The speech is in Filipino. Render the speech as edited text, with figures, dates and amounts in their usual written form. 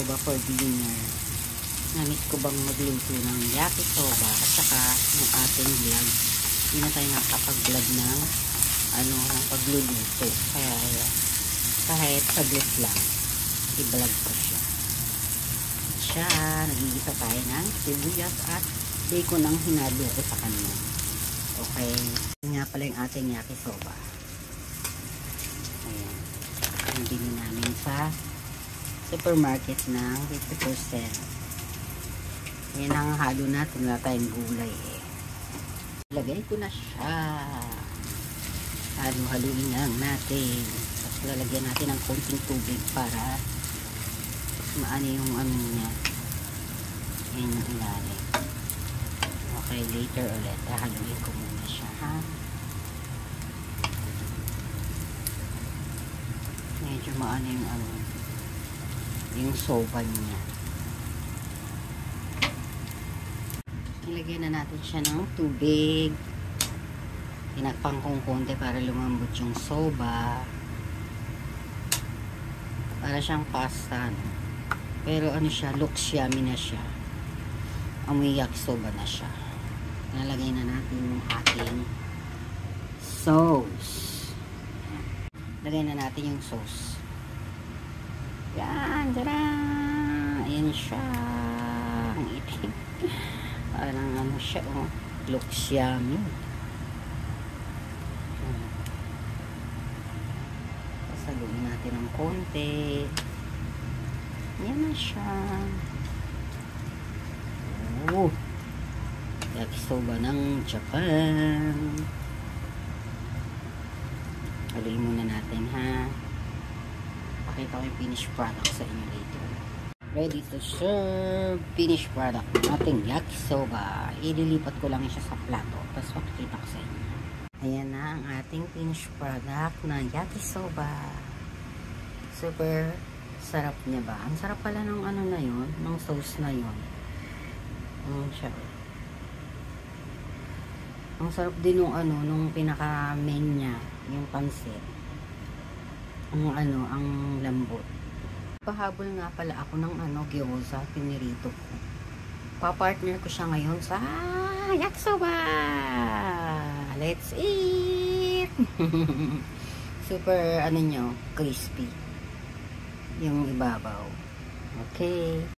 yakisoba for dinner. Namit ko bang magluto ng yakisoba at saka yung ating vlog. Hindi na tayo nakapag-vlog ng ng pagluluto. Kaya kahit saglit lang, i-vlog ko siya. Nagigisa tayo ng sibuyas at bacon ang hinalo ko sa kanya. Okay. Yan nga pala yung ating yakisoba. Ayan. Yung bili namin sa supermarket ng 50%. Yan ang halo natin. Wala tayong gulay eh. Lagay ko na siya. Halo-haluin lang natin. Tapos lalagyan natin ng konting tubig para maano yung niya. Yan yung ilalim. Okay, later ulit. Haluin ko muna siya, ha? Medyo maano yung yung soba niya. Ilagyan na natin siya ng tubig. Tinakpan kong konti para lumambot yung soba. Para siyang pasta, no? Pero siya, looks yummy na siya. Amoy yakisoba na siya. Nalagay na natin yung ating sauce. Lagay na natin yung sauce. Yan, tara! Ayan siya. Ang itim. Parang siya, oh. Looks yummy. Saluin natin ng konti. Yan na siya. Oh, yakisoba ng Japan. Haluin muna natin, ha. Pakita ko yung finished product sa inyo later. Ready to serve. Finished product ng ating yakisoba. Ililipat ko lang siya sa plato. Tapos pakikita ko sa inyo. Ayan na ang ating finished product na yakisoba. Super sarap niya ba? Ang sarap pala ng na yun, ng sauce na yun. Siya. Ang sarap din nung nung pinaka-main niya, yung pansit. Ang lambot. Pahabol nga pala ako ng gyoza, pinirito ko. Pa-partner ko siya ngayon sa yakisoba. Let's eat! Super, crispy. Yung ibabaw. Okay.